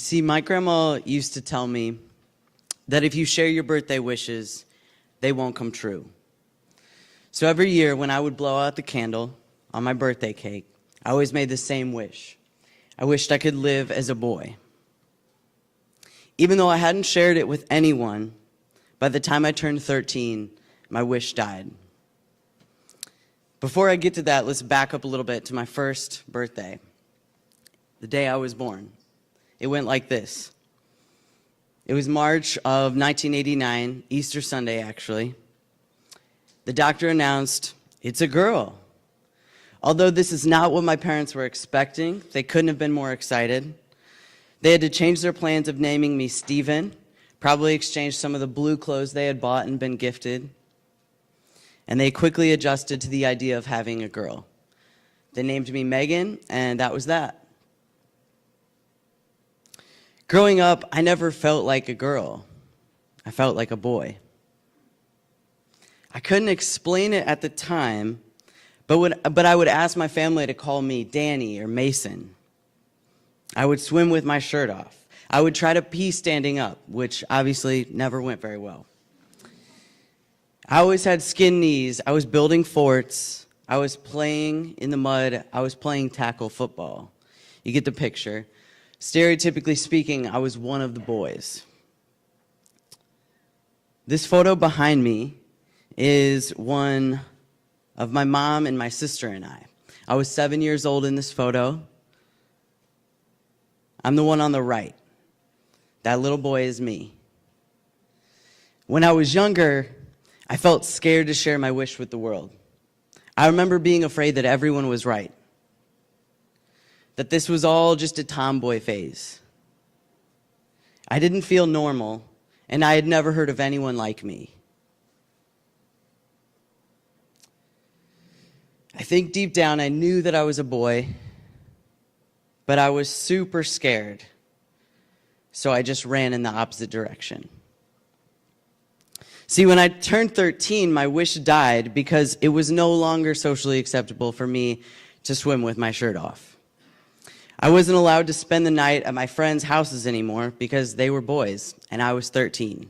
See, my grandma used to tell me that if you share your birthday wishes, they won't come true. So every year when I would blow out the candle on my birthday cake, I always made the same wish. I wished I could live as a boy. Even though I hadn't shared it with anyone, by the time I turned 13, my wish died. Before I get to that, let's back up a little bit to my first birthday, the day I was born. It went like this. It was March of 1989, Easter Sunday actually. The doctor announced, "It's a girl." Although this is not what my parents were expecting, they couldn't have been more excited. They had to change their plans of naming me Stephen, probably exchange some of the blue clothes they had bought and been gifted. And they quickly adjusted to the idea of having a girl. They named me Megan, and that was that. Growing up, I never felt like a girl. I felt like a boy. I couldn't explain it at the time, but I would ask my family to call me Danny or Mason. I would swim with my shirt off. I would try to pee standing up, which obviously never went very well. I always had skin knees. I was building forts. I was playing in the mud. I was playing tackle football. You get the picture. Stereotypically speaking, I was one of the boys. This photo behind me is one of my mom and my sister and I. I was 7 years old in this photo. I'm the one on the right. That little boy is me. When I was younger, I felt scared to share my wish with the world. I remember being afraid that everyone was right, that this was all just a tomboy phase. I didn't feel normal, and I had never heard of anyone like me. I think deep down I knew that I was a boy, but I was super scared, so I just ran in the opposite direction. See, when I turned 13, my wish died because it was no longer socially acceptable for me to swim with my shirt off. I wasn't allowed to spend the night at my friends' houses anymore because they were boys, and I was 13.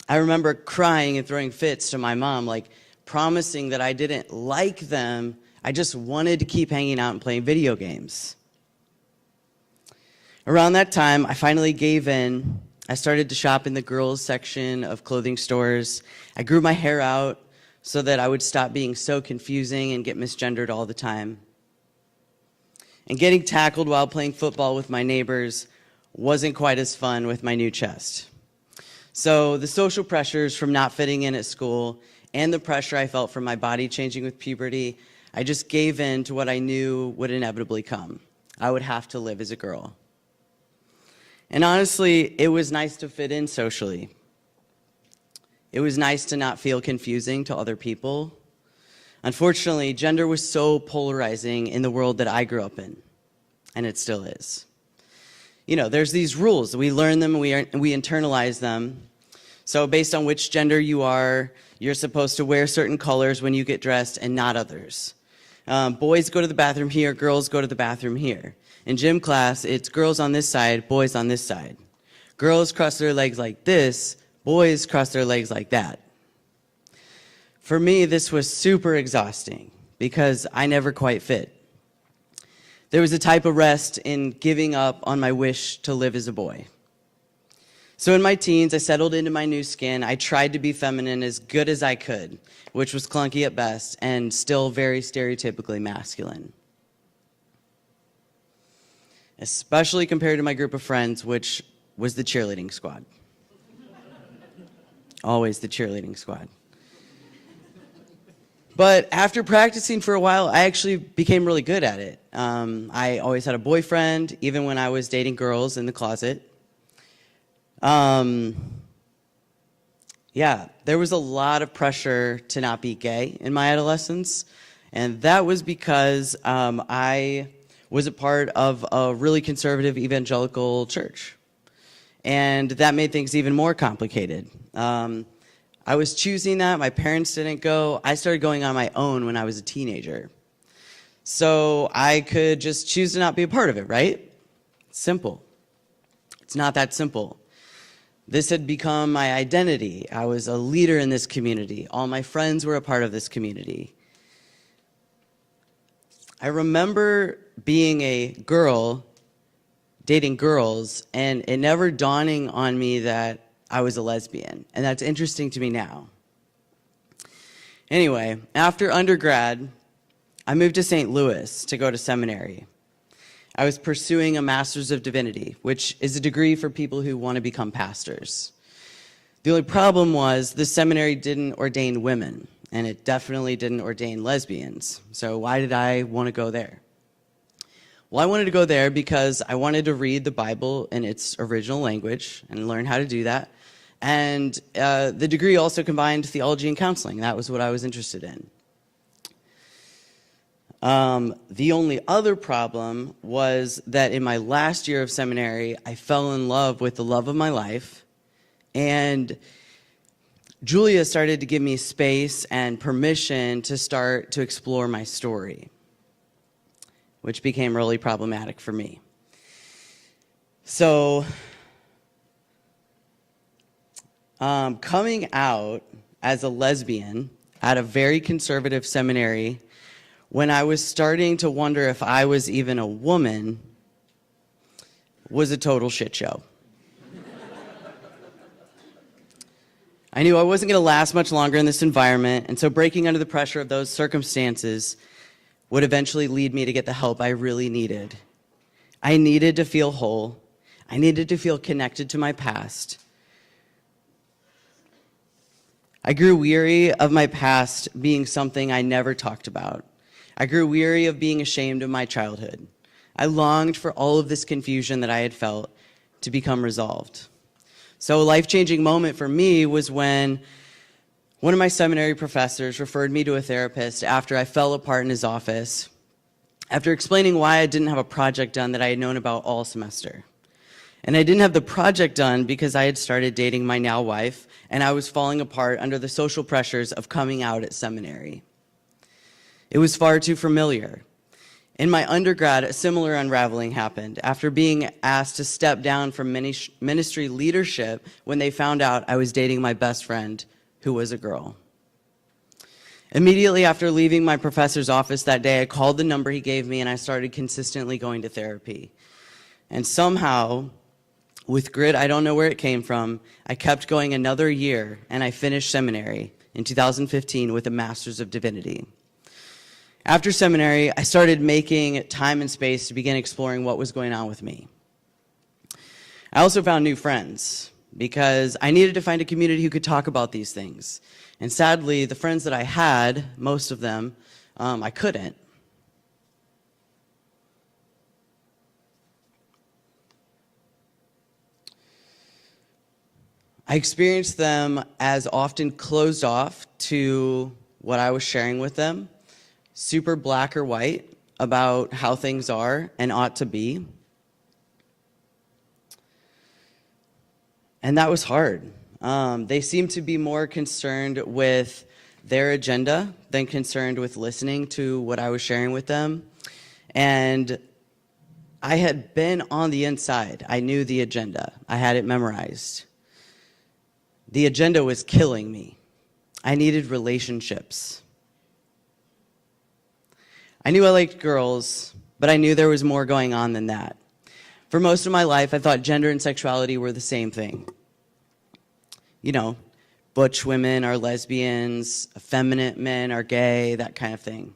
I remember crying and throwing fits to my mom, like promising that I didn't like them. I just wanted to keep hanging out and playing video games. Around that time, I finally gave in. I started to shop in the girls section of clothing stores. I grew my hair out so that I would stop being so confusing and get misgendered all the time. And getting tackled while playing football with my neighbors wasn't quite as fun with my new chest. So the social pressures from not fitting in at school and the pressure I felt from my body changing with puberty, I just gave in to what I knew would inevitably come. I would have to live as a girl. And honestly, it was nice to fit in socially. It was nice to not feel confusing to other people. Unfortunately, gender was so polarizing in the world that I grew up in, and it still is. You know, there's these rules. We learn them, and we internalize them. So based on which gender you are, you're supposed to wear certain colors when you get dressed and not others. Boys go to the bathroom here, girls go to the bathroom here. In gym class, it's girls on this side, boys on this side. Girls cross their legs like this, boys cross their legs like that. For me, this was super exhausting because I never quite fit. There was a type of rest in giving up on my wish to live as a boy. So in my teens, I settled into my new skin. I tried to be feminine as good as I could, which was clunky at best and still very stereotypically masculine. Especially compared to my group of friends, which was the cheerleading squad. Always the cheerleading squad. But after practicing for a while, I actually became really good at it. I always had a boyfriend, even when I was dating girls in the closet. Yeah, there was a lot of pressure to not be gay in my adolescence, and that was because I was a part of a really conservative evangelical church, and that made things even more complicated. I was choosing that. My parents didn't go. I started going on my own when I was a teenager. So I could just choose to not be a part of it, right? Simple. It's not that simple. This had become my identity. I was a leader in this community. All my friends were a part of this community. I remember being a girl, dating girls, and it never dawning on me that I was a lesbian. And that's interesting to me now. Anyway, after undergrad, I moved to St. Louis to go to seminary. I was pursuing a Master's of Divinity, which is a degree for people who want to become pastors. The only problem was the seminary didn't ordain women, and it definitely didn't ordain lesbians. So why did I want to go there? Well, I wanted to go there because I wanted to read the Bible in its original language and learn how to do that. And the degree also combined theology and counseling. That was what I was interested in. The only other problem was that in my last year of seminary, I fell in love with the love of my life, and Julia started to give me space and permission to start to explore my story, which became really problematic for me. So, coming out as a lesbian at a very conservative seminary, when I was starting to wonder if I was even a woman, was a total shit show. I knew I wasn't going to last much longer in this environment, and so breaking under the pressure of those circumstances would eventually lead me to get the help I really needed. I needed to feel whole. I needed to feel connected to my past. I grew weary of my past being something I never talked about. I grew weary of being ashamed of my childhood. I longed for all of this confusion that I had felt to become resolved. So a life-changing moment for me was when one of my seminary professors referred me to a therapist after I fell apart in his office, after explaining why I didn't have a project done that I had known about all semester. And I didn't have the project done because I had started dating my now wife, and I was falling apart under the social pressures of coming out at seminary. It was far too familiar. In my undergrad, a similar unraveling happened after being asked to step down from ministry leadership when they found out I was dating my best friend, who was a girl. Immediately after leaving my professor's office that day, I called the number he gave me and I started consistently going to therapy. And somehow, with grit, I don't know where it came from, I kept going another year and I finished seminary in 2015 with a Master's of Divinity. After seminary, I started making time and space to begin exploring what was going on with me. I also found new friends because I needed to find a community who could talk about these things. And sadly, the friends that I had, most of them, I couldn't. I experienced them as often closed off to what I was sharing with them, super black or white about how things are and ought to be. And that was hard. They seemed to be more concerned with their agenda than concerned with listening to what I was sharing with them. And I had been on the inside. I knew the agenda. I had it memorized. The agenda was killing me. I needed relationships. I knew I liked girls, but I knew there was more going on than that. For most of my life, I thought gender and sexuality were the same thing. You know, butch women are lesbians, effeminate men are gay, that kind of thing.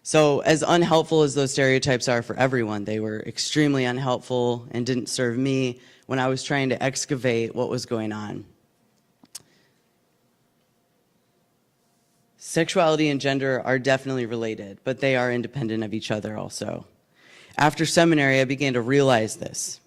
So as unhelpful as those stereotypes are for everyone, they were extremely unhelpful and didn't serve me when I was trying to excavate what was going on. Sexuality and gender are definitely related, but they are independent of each other also. After seminary, I began to realize this.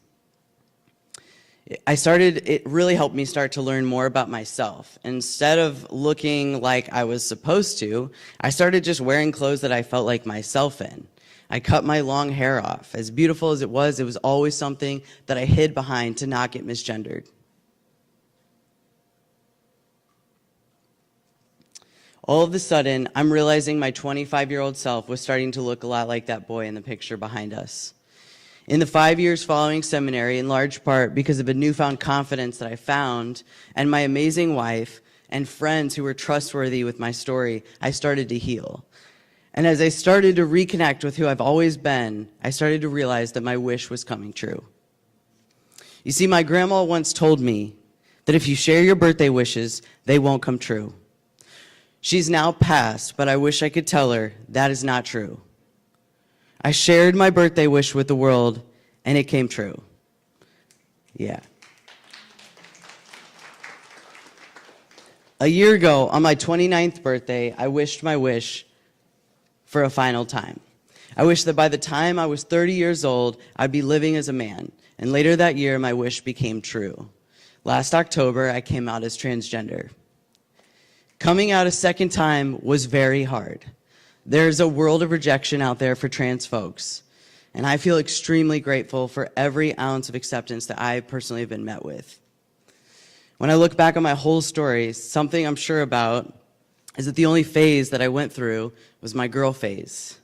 It really helped me start to learn more about myself. Instead of looking like I was supposed to, I started just wearing clothes that I felt like myself in. I cut my long hair off. As beautiful as it was always something that I hid behind to not get misgendered. All of a sudden, I'm realizing my 25-year-old self was starting to look a lot like that boy in the picture behind us. In the 5 years following seminary, in large part because of a newfound confidence that I found and my amazing wife and friends who were trustworthy with my story, I started to heal. And as I started to reconnect with who I've always been, I started to realize that my wish was coming true. You see, my grandma once told me that if you share your birthday wishes, they won't come true. She's now passed, but I wish I could tell her that is not true. I shared my birthday wish with the world, and it came true. Yeah. A year ago, on my 29th birthday, I wished my wish for a final time. I wished that by the time I was 30 years old, I'd be living as a man. And later that year, my wish became true. Last October, I came out as transgender. Coming out a second time was very hard. There's a world of rejection out there for trans folks, and I feel extremely grateful for every ounce of acceptance that I personally have been met with. When I look back on my whole story, something I'm sure about is that the only phase that I went through was my girl phase.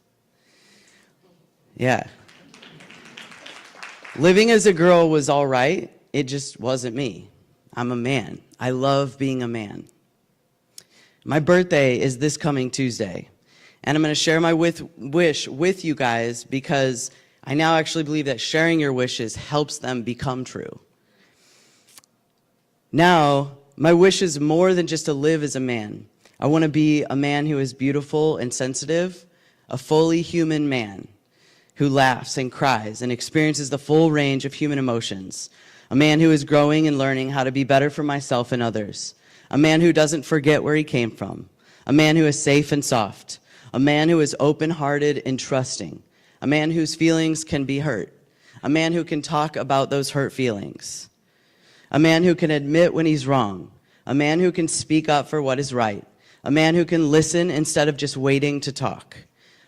Yeah. Living as a girl was all right, it just wasn't me. I'm a man. I love being a man. My birthday is this coming Tuesday. And I'm going to share my wish with you guys because I now actually believe that sharing your wishes helps them become true. Now, my wish is more than just to live as a man. I want to be a man who is beautiful and sensitive, a fully human man who laughs and cries and experiences the full range of human emotions, a man who is growing and learning how to be better for myself and others, a man who doesn't forget where he came from, a man who is safe and soft, a man who is open-hearted and trusting, a man whose feelings can be hurt, a man who can talk about those hurt feelings, a man who can admit when he's wrong, a man who can speak up for what is right, a man who can listen instead of just waiting to talk,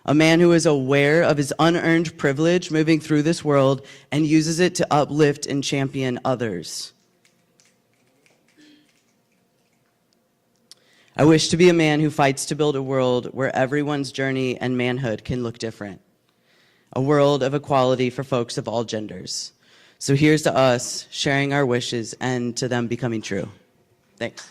a man who is aware of his unearned privilege moving through this world and uses it to uplift and champion others. I wish to be a man who fights to build a world where everyone's journey and manhood can look different. A world of equality for folks of all genders. So here's to us sharing our wishes and to them becoming true. Thanks.